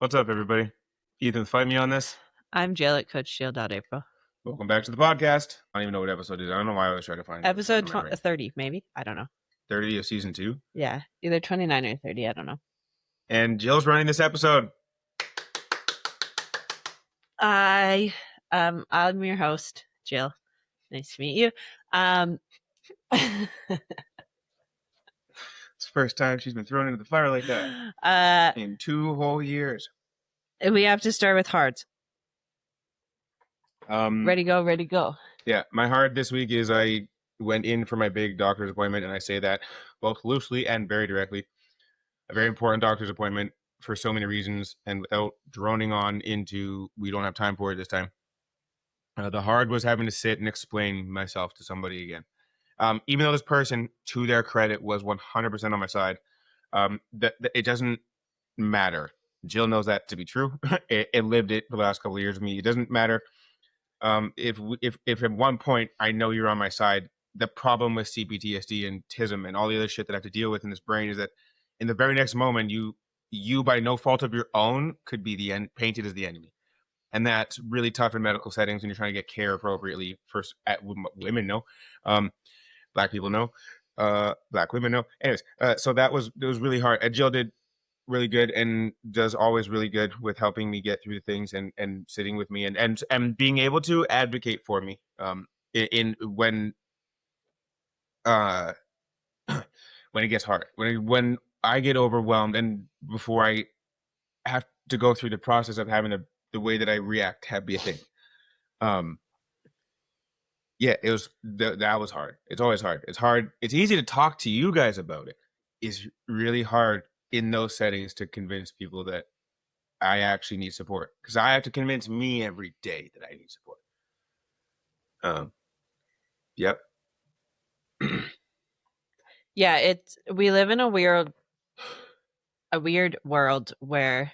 What's up, everybody? Ethan's fighting me on this. I'm Jill at CoachJill.April. Welcome back to the podcast. I don't even know what episode it is. I don't know why I always try to find Episode number, right? 30, maybe? I don't know. 30 of season 2. Yeah, either 29 or 30. I don't know. And Jill's running this episode. I'm your host, Jill. Nice to meet you. It's the first time she's been thrown into the fire like that in 2 whole years. We have to start with hards. Ready, go. Yeah, my hard this week is I went in for my big doctor's appointment, and I say that both loosely and very directly. A very important doctor's appointment for so many reasons, and without droning on into we don't have time for it this time. The hard was having to sit and explain myself to somebody again. Even though this person, to their credit, was 100% on my side, it doesn't matter. Jill knows that to be true. It lived it for the last couple of years with me. It doesn't matter. If at one point I know you're on my side, the problem with CPTSD and TISM and all the other shit that I have to deal with in this brain is that in the very next moment, you by no fault of your own could be painted as the enemy. And that's really tough in medical settings when you're trying to get care appropriately. First, women know. Black people know. Black women know. Anyways, so it was really hard. And Jill did really good and does always really good with helping me get through the things and sitting with me and being able to advocate for me in when it gets hard, when I get overwhelmed and before I have to go through the process of having the way that I react have be a thing. Yeah, that was hard. It's always hard. It's hard. It's easy to talk to you guys about it. It's really hard in those settings to convince people that I actually need support, because I have to convince me every day that I need support. Yep. Yeah, we live in a weird world where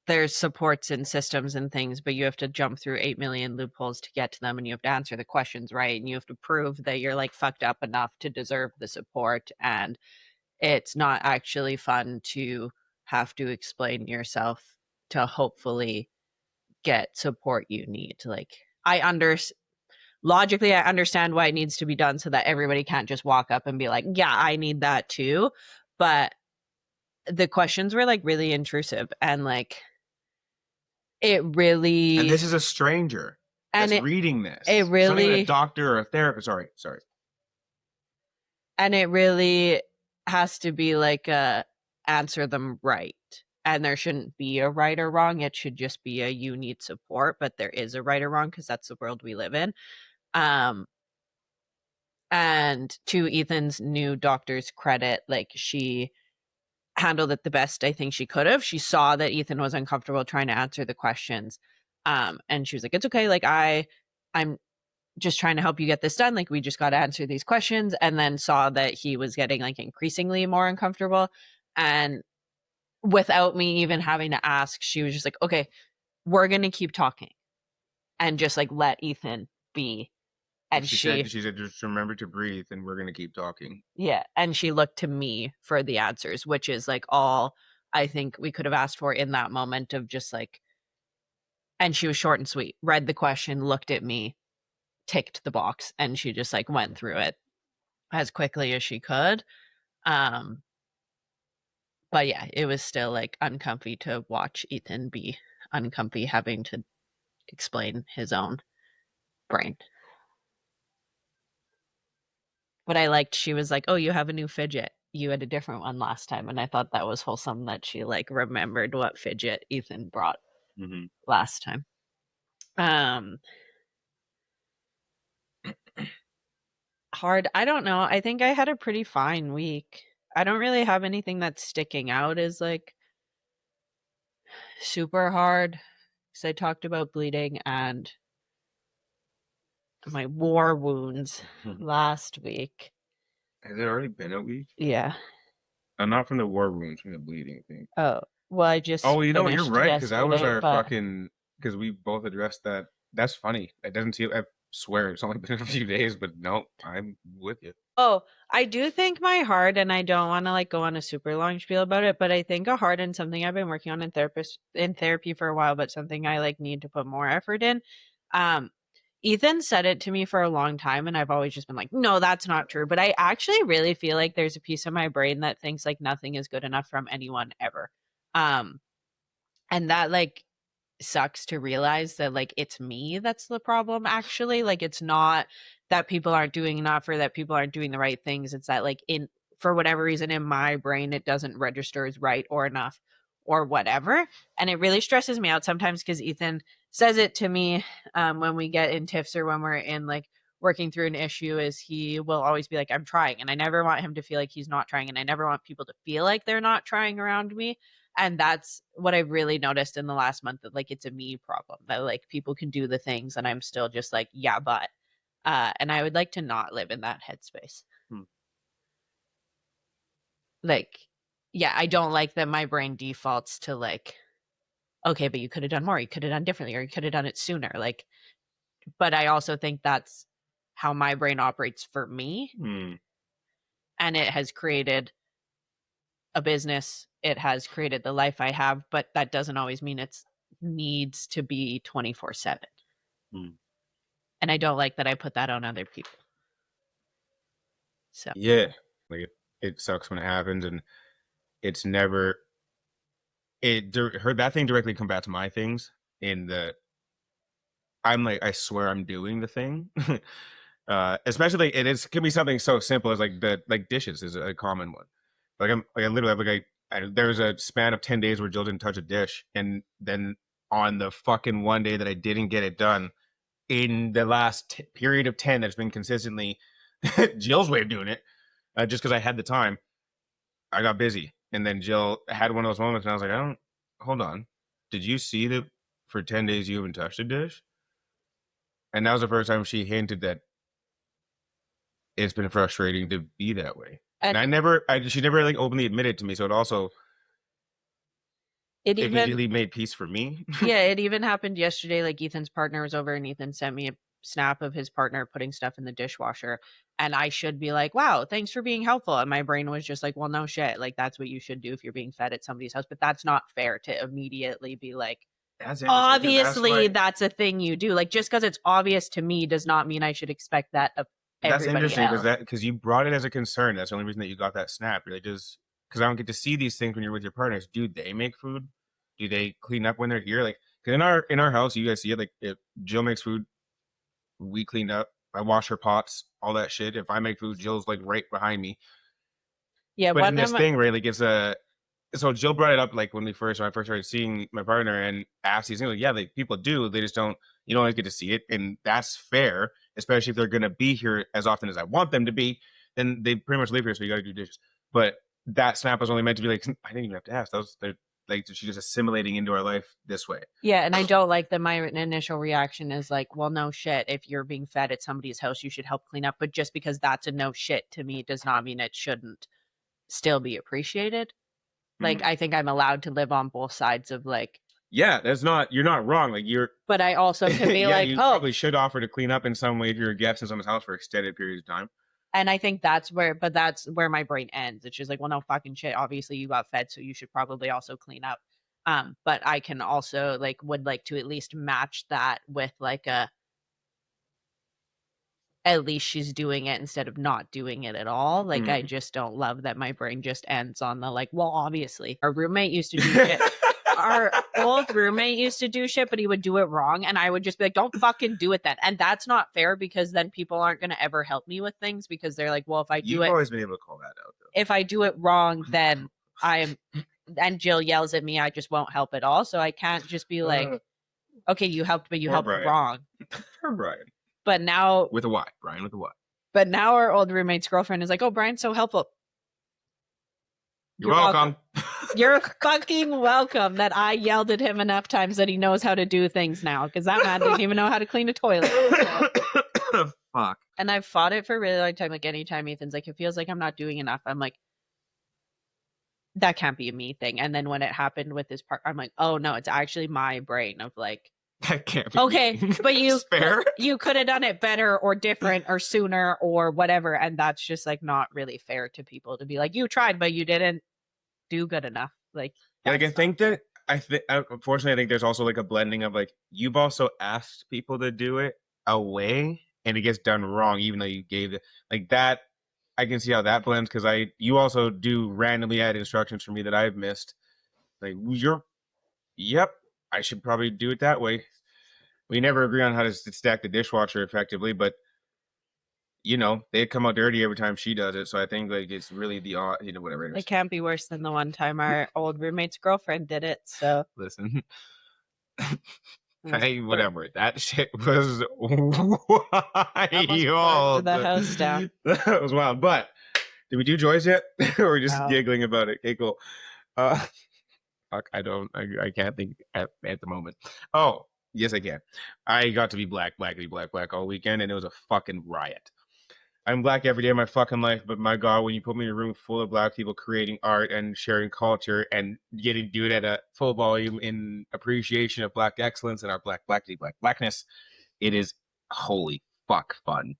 there's supports and systems and things, but you have to jump through 8 million loopholes to get to them, and you have to answer the questions right, and you have to prove that you're like fucked up enough to deserve the support. And it's not actually fun to have to explain yourself to hopefully get support you need. Like, logically, I understand why it needs to be done so that everybody can't just walk up and be like, yeah, I need that too. But the questions were like really intrusive, and like it really. And this is a stranger that's reading this. It really. It's not even a doctor or a therapist. Sorry. And it really has to be like answer them right. And there shouldn't be a right or wrong. It should just be a you need support, but there is a right or wrong because that's the world we live in. And to Ethan's new doctor's credit, like, she handled it the best I think she could have. She saw that Ethan was uncomfortable trying to answer the questions. And she was like, it's okay. Like, I'm just trying to help you get this done. Like, we just got to answer these questions. And then saw that he was getting like increasingly more uncomfortable. And without me even having to ask, she was just like, okay, we're going to keep talking and just like let Ethan be. And she said, just remember to breathe and we're going to keep talking. Yeah. And she looked to me for the answers, which is like all I think we could have asked for in that moment of just like, and she was short and sweet, read the question, looked at me, ticked the box, and she just like went through it as quickly as she could. But yeah, it was still like uncomfy to watch Ethan be uncomfy having to explain his own brain. But I liked, she was like, oh, you have a new fidget. You had a different one last time. And I thought that was wholesome that she like remembered what fidget Ethan brought last time. Hard. I don't know. I think I had a pretty fine week. I don't really have anything that's sticking out as like super hard, because I talked about bleeding and my war wounds last week. Has it already been a week? Yeah. Not from the war wounds, from the bleeding thing. Oh, well, I just. Oh, you know, you're right, because that was our fucking. Because we both addressed that. That's funny. It doesn't seem. swear it's only been a few days, but no, I'm with you. Oh, I do think my heart, and I don't want to like go on a super long spiel about it, but I think a heart and something I've been working on in therapy for a while, but something I like need to put more effort in. Um, Ethan said it to me for a long time, and I've always just been like, no, that's not true. But I actually really feel like there's a piece of my brain that thinks like nothing is good enough from anyone ever. Um, and that like sucks to realize that like it's me that's the problem actually. Like it's not that people aren't doing enough or that people aren't doing the right things. It's that like in for whatever reason in my brain it doesn't register as right or enough or whatever. And it really stresses me out sometimes because Ethan says it to me when we get in tiffs or when we're in like working through an issue is he will always be like, I'm trying. And I never want him to feel like he's not trying. And I never want people to feel like they're not trying around me. And that's what I've really noticed in the last month that like it's a me problem that like people can do the things and I'm still just like, yeah, but and I would like to not live in that headspace. Like, yeah, I don't like that my brain defaults to like, okay, but you could have done more, you could have done differently, or you could have done it sooner. Like, but I also think that's how my brain operates for me. And it has created a business, it has created the life I have, but that doesn't always mean it needs to be 24/7. And I don't like that I put that on other people. So Yeah, like it sucks when it happens, and it's never that thing directly combats my things in the I'm like, I swear I'm doing the thing. Especially it can be something so simple as like the like dishes is a common one. Like I literally have like there was a span of 10 days where Jill didn't touch a dish, and then on the fucking one day that I didn't get it done in the last period of 10 that's been consistently Jill's way of doing it, just because I had the time, I got busy, and then Jill had one of those moments, and I was like, I don't hold on, did you see that for 10 days you haven't touched a dish? And that was the first time she hinted that it's been frustrating to be that way. And she never like openly admitted to me. So it also immediately made peace for me. Yeah, it even happened yesterday. Like Ethan's partner was over and Ethan sent me a snap of his partner putting stuff in the dishwasher. And I should be like, wow, thanks for being helpful. And my brain was just like, well, no shit. Like that's what you should do if you're being fed at somebody's house. But that's not fair to immediately be like, obviously that's a thing you do. Like just because it's obvious to me does not mean I should expect that of everybody else. That's interesting because you brought it as a concern. That's the only reason that you got that snap. You're like, just because I don't get to see these things when you're with your partners. Do they make food? Do they clean up when they're here? Like, cause in our house, you guys see it. Like, if Jill makes food, we clean up. I wash her pots, all that shit. If I make food, Jill's like right behind me. Yeah, but in this thing, right? Like, it's a. So Jill brought it up like when I first started seeing my partner and asked these things. Like, yeah, like people do. They just don't. You don't always get to see it, and that's fair. Especially if they're gonna be here as often as I want them to be, then they pretty much live here. So you got to do dishes. But that snap was only meant to be like I didn't even have to ask. That was like she's just assimilating into our life this way. Yeah, and I don't like that my initial reaction is like, well, no shit. If you're being fed at somebody's house, you should help clean up. But just because that's a no shit to me does not mean it shouldn't still be appreciated. Like, I think I'm allowed to live on both sides of like. Yeah, you're not wrong. Like but I also can be like, you probably should offer to clean up in some way if you're a guest in someone's house for extended periods of time. And I think that's where my brain ends. It's just like, well, no fucking shit. Obviously you got fed, so you should probably also clean up. But I can also like would like to at least match that with like at least she's doing it instead of not doing it at all. Like I just don't love that my brain just ends on the like, well, obviously our roommate used to do shit. Our old roommate used to do shit, but he would do it wrong. And I would just be like, don't fucking do it then. And that's not fair because then people aren't going to ever help me with things because they're like, well, if I do You've always been able to call that out, though. If I do it wrong, then and Jill yells at me, I just won't help at all. So I can't just be like, okay, you helped, but you helped wrong. Poor Brian. But now with a Y, Brian with a Y. But now our old roommate's girlfriend is like, oh, Brian's so helpful. You're welcome. You're fucking welcome that I yelled at him enough times that he knows how to do things now. Because that man didn't even know how to clean a toilet. Fuck. And I've fought it for a really long time. Like anytime Ethan's like, it feels like I'm not doing enough. I'm like, that can't be a me thing. And then when it happened with his part, I'm like, oh no, it's actually my brain of like, That can't be Okay, but fair. you could have done it better or different or sooner or whatever, and that's just like not really fair to people to be like, you tried but you didn't do good enough. Like, Yeah, like I that's not think fair. that unfortunately I think there's also like a blending of like you've also asked people to do it away and it gets done wrong even though you gave it like that. I can see how that blends because you also do randomly add instructions for me that I've missed. Like you're yep, I should probably do it that way. We never agree on how to stack the dishwasher effectively, but you know, they come out dirty every time she does it. So I think like it's really the you know, whatever it It is. can't be worse than the one time our old roommate's girlfriend did it. So Listen, it was hey, whatever. That shit was almost burned wild. the house down. That was wild. But did we do Joyce yet? or are we just No. giggling about it? Okay, cool. Uh, fuck, I can't think at the moment. Oh, yes, I can. I got to be black all weekend, and it was a fucking riot. I'm black every day of my fucking life, but my God, when you put me in a room full of black people creating art and sharing culture and getting to do it at a full volume in appreciation of black excellence and our blackness, it is holy fuck fun.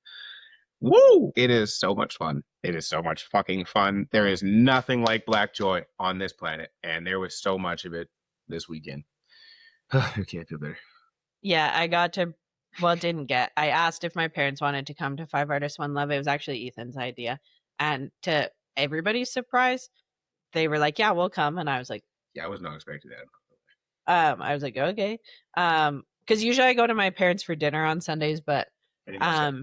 Woo! It is so much fun. It is so much fucking fun. There is nothing like black joy on this planet, and there was so much of it this weekend. I can't feel better. Yeah, I got to, well, didn't get. I asked if my parents wanted to come to Five Artists One Love. It was actually Ethan's idea. And to everybody's surprise, they were like, yeah, we'll come. And I was like, Yeah, I was not expecting that. I was like, okay. Because usually I go to my parents for dinner on Sundays, but I think that's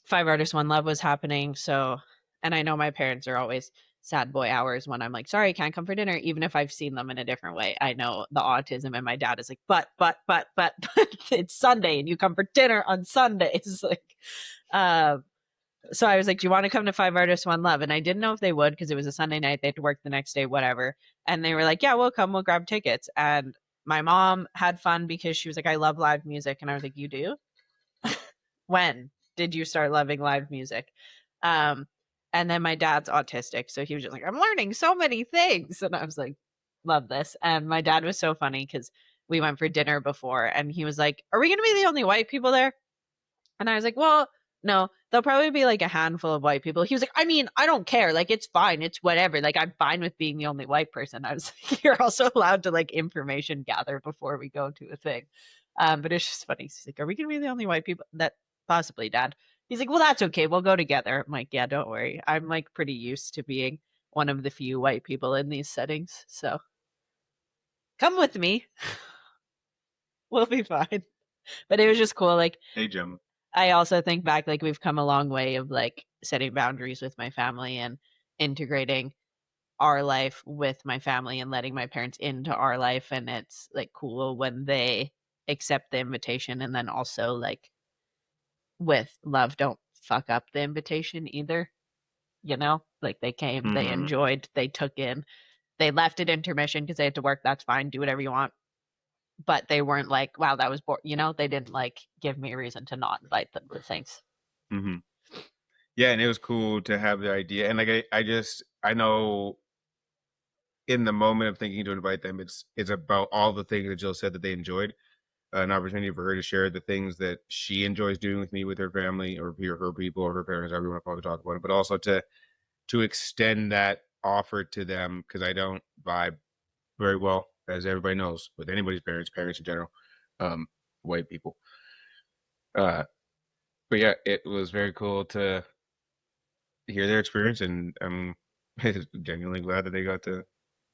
Five Artists One Love was happening. So, and I know my parents are always sad boy hours when I'm like, sorry, I can't come for dinner, even if I've seen them in a different way. I know the autism, and my dad is like, but it's Sunday and you come for dinner on Sundays. Like, so I was like, do you want to come to Five Artists One Love? And I didn't know if they would because it was a Sunday night. They had to work the next day, whatever. And they were like, yeah, we'll come. We'll grab tickets. And my mom had fun because she was like, I love live music. And I was like, you do? When did you start loving live music? And then my dad's autistic. So he was just like, I'm learning so many things. And I was like, love this. And my dad was so funny because we went for dinner before and he was like, are we going to be the only white people there? And I was like, well, no, there'll probably be like a handful of white people. He was like, I mean, I don't care. Like, it's fine. It's whatever. Like, I'm fine with being the only white person. I was like, you're also allowed to like information gather before we go to a thing. But it's just funny. He's like, are we going to be the only white people? That possibly, Dad. He's like, well, that's okay. We'll go together. I'm like, yeah, don't worry. I'm like pretty used to being one of the few white people in these settings. So come with me. We'll be fine. But it was just cool. Like, hey, Jim. I also think back, like, we've come a long way of like setting boundaries with my family and integrating our life with my family and letting my parents into our life. And it's like cool when they accept the invitation and then also like with love, don't fuck up the invitation either. You know, like they came, they enjoyed, they took in, they left at intermission because they had to work. That's fine. Do whatever you want. But they weren't like, wow, that was boring. You know, they didn't like give me a reason to not invite them to things. Mm-hmm. Yeah, and it was cool to have the idea. And like I know in the moment of thinking to invite them, it's about all the things that Jill said that they enjoyed. An opportunity for her to share the things that she enjoys doing with me, with her family, or her people, or her parents, however you want to call it, talk about it. But also to extend that offer to them because I don't vibe very well, as everybody knows, with anybody's parents in general, white people. But yeah, it was very cool to hear their experience, and I'm genuinely glad that they got to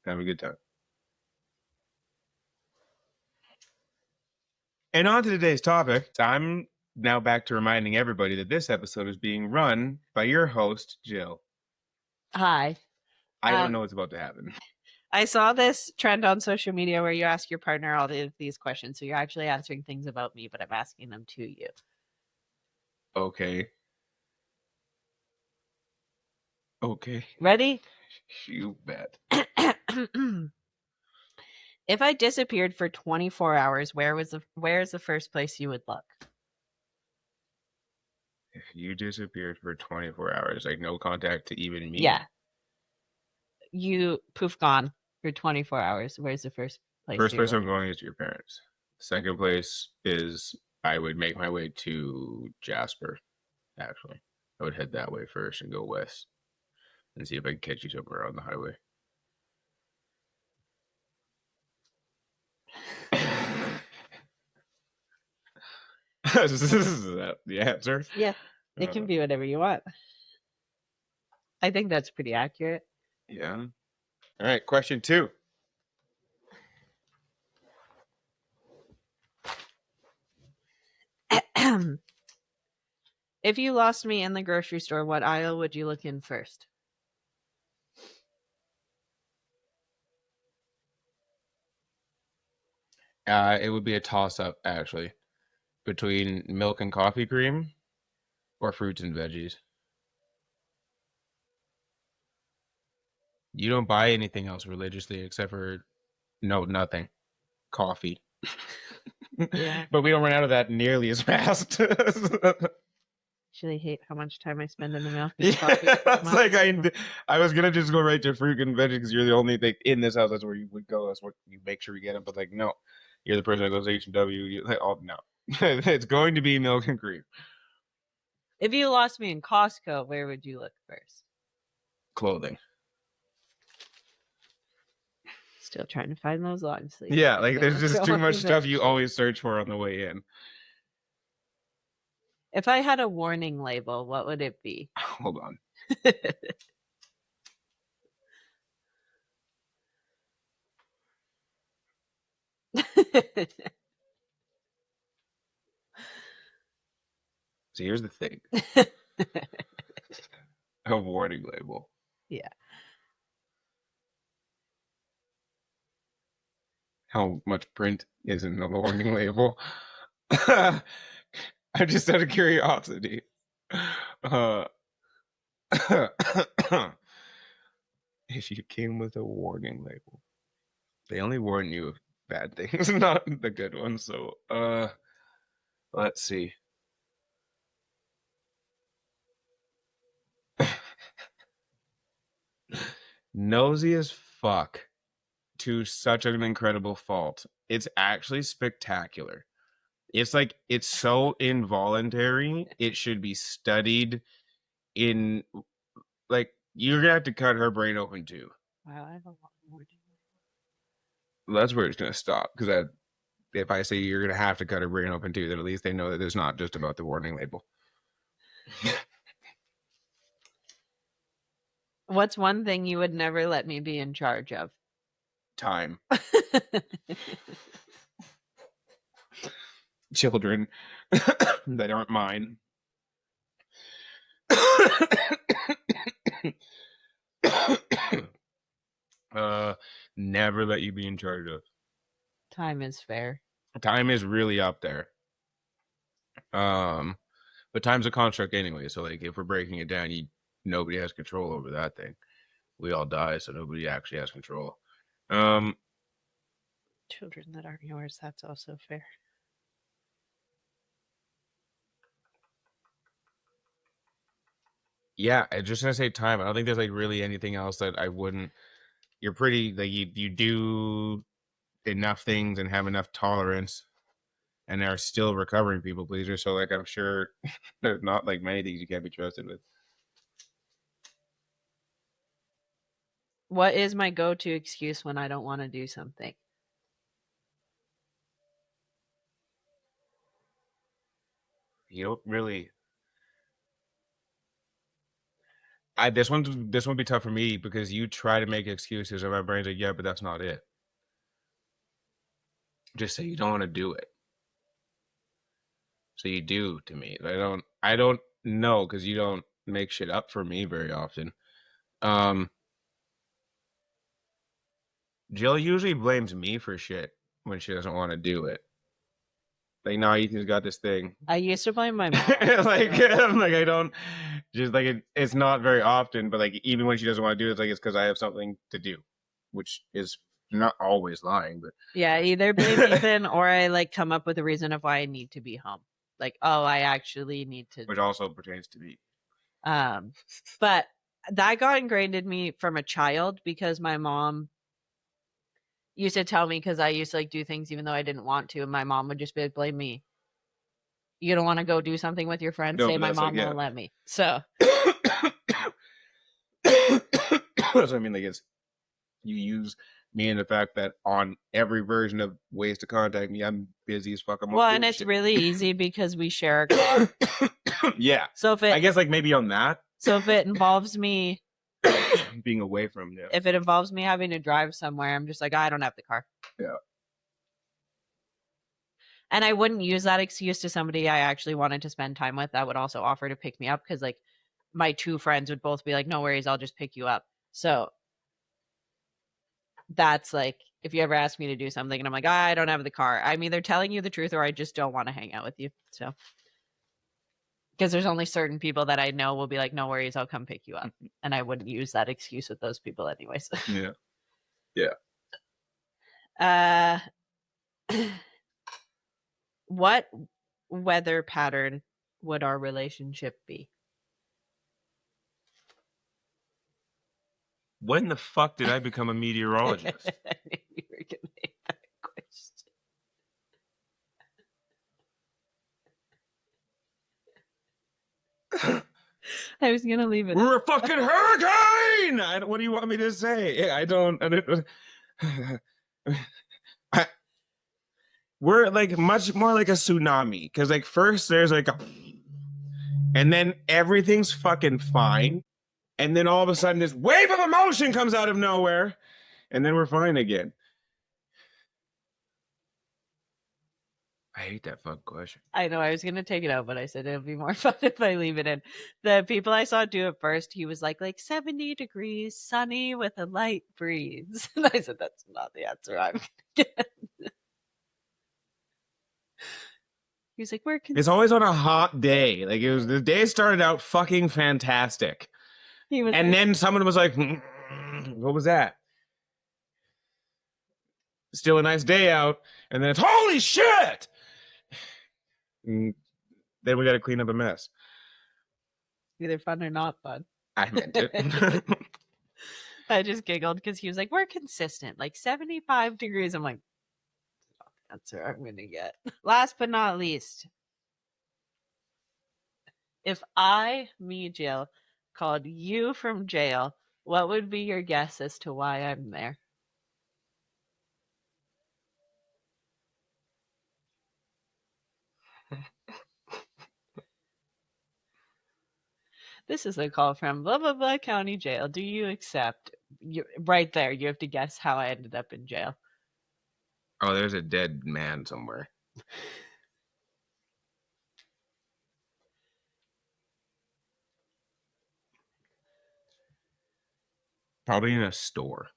have a good time. And on to today's topic. I'm now back to reminding everybody that this episode is being run by your host, Jill. Hi. I don't know what's about to happen. I saw this trend on social media where you ask your partner all of these questions. So you're actually answering things about me, but I'm asking them to you. Okay. Okay. Ready? You bet. If I disappeared for 24 hours, where's the first place you would look? If you disappeared for 24 hours, like no contact to even me? Yeah. You poof gone for 24 hours. Where's the first place First you're place I'm looking? going is to your parents. Second place is I would make my way to Jasper, actually. I would head that way first and go west and see if I can catch you somewhere on the highway. Is that the answer? Yeah, it can be whatever you want. I think that's pretty accurate. Yeah. All right, question 2. If you lost me in the grocery store, what aisle would you look in first? It would be a toss-up, actually, between milk and coffee cream or fruits and veggies. You don't buy anything else religiously except for nothing. Coffee. Yeah. But we don't run out of that nearly as fast. Actually hate how much time I spend in the milk and Yeah, coffee. that's like I was gonna just go right to fruit and veggies because you're the only thing in this house. That's where you would go. That's what you make sure you get them. But like, no, you're the person that goes to H&W. Like, oh no, it's going to be milk and cream. If you lost me in Costco, where would you look first? Clothing. Still trying to find those long sleeves. Yeah, like there's just too much stuff you always search for on the way in. If I had a warning label, what would it be? Hold on. So here's the thing. A warning label. Yeah. How much print is in the warning label? I'm just out of curiosity. If you came with a warning label, they only warn you of bad things, not the good ones. So, let's see. Nosy as fuck to such an incredible fault. It's actually spectacular. It's like it's so involuntary. It should be studied in like you're gonna have to cut her brain open too. Wow, I have a lot more. That's where it's gonna stop because if I say you're gonna have to cut her brain open too, then at least they know that it's not just about the warning label. What's one thing you would never let me be in charge of? Time. Children that aren't mine. Never let you be in charge of. Time is fair. Time is really up there. But time's a construct anyway. So like, if we're breaking it down, nobody has control over that thing. We all die, so nobody actually has control. Children that aren't yours, that's also fair. Yeah, I'm just gonna say time. I don't think there's like really anything else that I wouldn't. You're pretty like you do enough things and have enough tolerance, and are still recovering people pleasers. So like, I'm sure there's not like many things you can't be trusted with. What is my go-to excuse when I don't want to do something? You don't really. This one be tough for me because you try to make excuses and my brain's like, yeah, but that's not it. Just say you don't want to do it. So you do to me. I don't know because you don't make shit up for me very often. Jill usually blames me for shit when she doesn't want to do it. Like, no, Ethan's got this thing. I used to blame my mom. like I don't just like it's not very often, but like even when she doesn't want to do it, it's like it's because I have something to do, which is not always lying, but yeah, either blame Ethan or I like come up with a reason of why I need to be home. Like, oh, I actually need to. Which also pertains to me. But that got ingrained in me from a child because my mom used to tell me because I used to like do things even though I didn't want to, and my mom would just be like, blame me. You don't want to go do something with your friends? No, Say but my that's like, mom won't let me. So that's what I mean. Like, it's you use me and the fact that on every version of ways to contact me, I'm busy as fuck. I'm well, doing and it's shit. really easy because we share a car. Yeah. So if I it guess like maybe on that so if it involves me being away from you. if it involves me having to drive somewhere, I'm just like, I don't have the car. Yeah. And I wouldn't use that excuse to somebody I actually wanted to spend time with that would also offer to pick me up, because like my two friends would both be like, no worries, I'll just pick you up. So that's like, if you ever ask me to do something and I'm like, I don't have the car, I'm either telling you the truth or I just don't want to hang out with you. So because there's only certain people that I know will be like, no worries, I'll come pick you up. And I wouldn't use that excuse with those people anyways. Yeah. Yeah. What weather pattern would our relationship be? When the fuck did I become a meteorologist? I knew you were gonna make that question. I was gonna leave it. We're a fucking hurricane. What do you want me to say? I don't. We're like much more like a tsunami, because like first there's like a, and then everything's fucking fine, and then all of a sudden this wave of emotion comes out of nowhere, and then we're fine again. I hate that fucking question. I know I was gonna take it out, but I said it'll be more fun if I leave it in. The people I saw do it first, he was like 70 degrees, sunny with a light breeze. And I said, that's not the answer I'm gonna get. He was like, It's always on a hot day. Like the day started out fucking fantastic. And like, then someone was like, what was that? Still a nice day out. And then it's, holy shit! And then we got to clean up a mess. Either fun or not fun. I meant it. I just giggled because he was like, we're consistent, like 75 degrees. I'm like, that's what I'm going to get. Last but not least, if I, me, Jill, called you from jail, what would be your guess as to why I'm there? This is a call from blah, blah, blah county jail. Do you accept? Right there, you have to guess how I ended up in jail. Oh, there's a dead man somewhere. Probably in a store.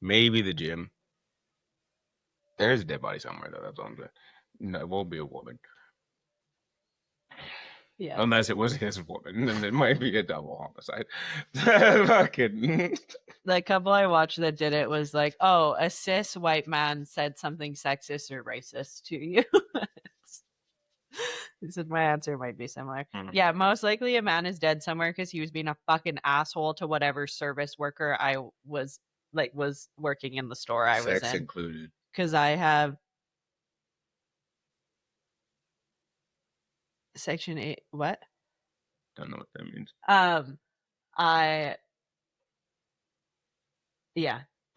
Maybe the gym. There's a dead body somewhere, though. That's all I'm saying. No, it won't be a woman. Yeah. Unless it was his woman, then it might be a double homicide. Fucking. The couple I watched that did it was like, oh, a cis white man said something sexist or racist to you. He said my answer might be similar. Mm-hmm. Yeah, most likely a man is dead somewhere because he was being a fucking asshole to whatever service worker I was working in the store I was in. Sex included. Because I have Section 8. What? Don't know what that means.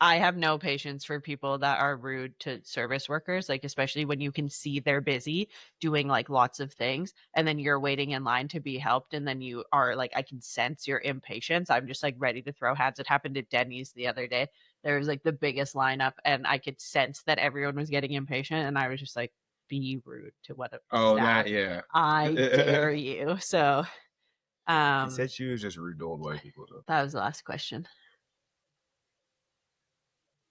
I have no patience for people that are rude to service workers, like especially when you can see they're busy doing like lots of things and then you're waiting in line to be helped and then you are like, I can sense your impatience. I'm just like ready to throw hands. It happened at Denny's the other day. There was like the biggest lineup and I could sense that everyone was getting impatient and I was just like, be rude to what staff. That, yeah. I dare you. So he said she was just rude to old white people. So. That was the last question.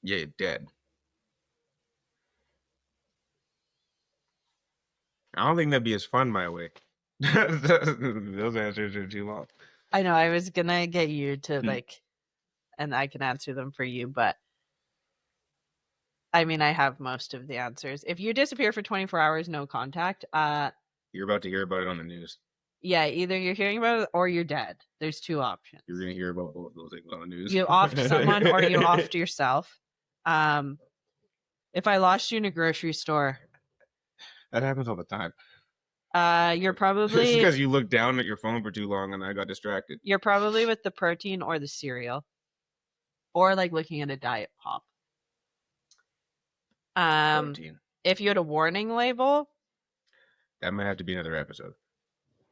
Yeah, you're dead. I don't think that'd be as fun my way. Those answers are too long. I know. I was gonna get you to like, and I can answer them for you, but I mean, I have most of the answers. If you disappear for 24 hours, no contact. You're about to hear about it on the news. Yeah, either you're hearing about it or you're dead. There's two options. You're gonna hear about both those things on the news. You offed someone or you offed yourself. If I lost you in a grocery store, That happens all the time. You're It's probably because you looked down at your phone for too long and I got distracted. you're probably with the protein or the cereal, or like looking at a diet pop. Protein. If you had a warning label, That might have to be another episode.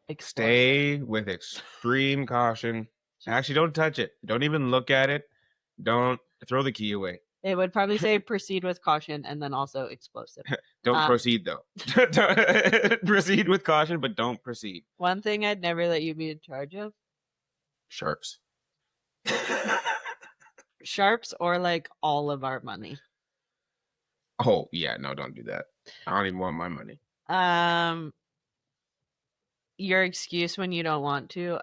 explosive. Stay with extreme caution. Actually, don't touch it. Don't even look at it. Don't throw the key away. It would probably say proceed with caution and then also explosive. Don't proceed though. Proceed with caution, but don't proceed. One thing I'd never let you be in charge of. Sharps. Sharps or like all of our money. Oh yeah, no, don't do that. I don't even want my money. Your excuse when you don't want to,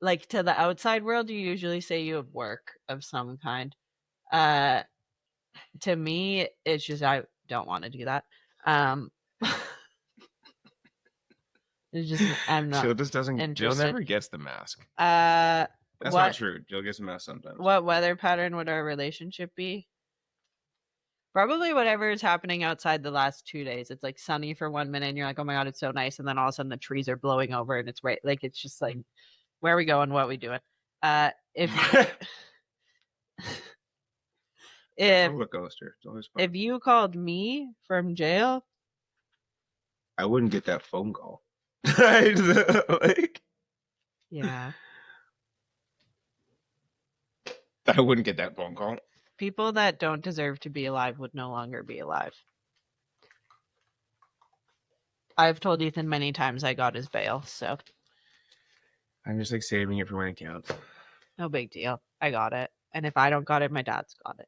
like to the outside world, you usually say you have work of some kind. To me, it's just I don't want to do that. It's just I'm not. Jill just doesn't. interested. Jill never gets the mask. That's not true. Jill gets the mask sometimes. What weather pattern would our relationship be? Probably whatever is happening outside the last 2 days. It's like sunny for 1 minute and you're like, oh my God, it's so nice. And then all of a sudden the trees are blowing over and it's right. Like, it's just like, where are we going? What are we doing? Roller coaster. It's always fun. If you called me from jail, I wouldn't get that phone call. Like, yeah. I wouldn't get that phone call. People that don't deserve to be alive would no longer be alive. I've told Ethan many times I got his bail, so. I'm just like saving it for when it counts. No big deal. I got it. And if I don't got it, my dad's got it.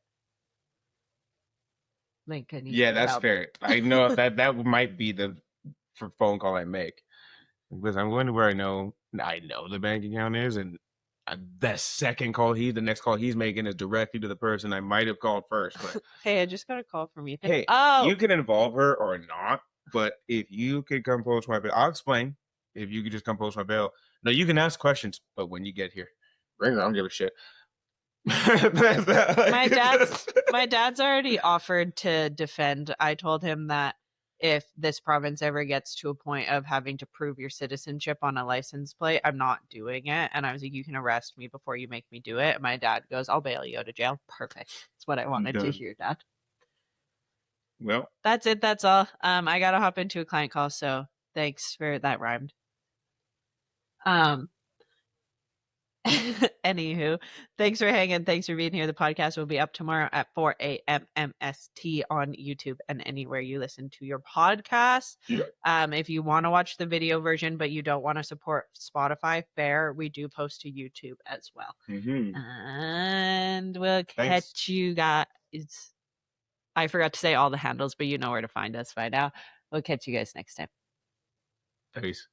Lincoln. Yeah, that's fair. I know that might be the phone call I make. Because I'm going to where I know the bank account is, and the next call he's making is directly to the person I might have called first. But hey, I just got a call from Ethan. Hey, you can involve her or not, but if you could come post my bail, I'll explain. If you could just come post my bail. No, you can ask questions, but when you get here, bring it. I don't give a shit. my dad's already offered to defend. I told him that if this province ever gets to a point of having to prove your citizenship on a license plate, I'm not doing it. And I was like, you can arrest me before you make me do it. And my dad goes, I'll bail you out of jail. Perfect. That's what I wanted to hear, Dad. Well, that's it. That's all. I gotta hop into a client call, so thanks for that. Rhymed. Anywho, thanks for hanging. Thanks for being here. The podcast will be up tomorrow at 4 a.m. MST on YouTube and anywhere you listen to your podcast. Yeah. If you want to watch the video version, but you don't want to support Spotify, fair. We do post to YouTube as well. Mm-hmm. And we'll catch you guys. I forgot to say all the handles, but you know where to find us by now. We'll catch you guys next time. Peace.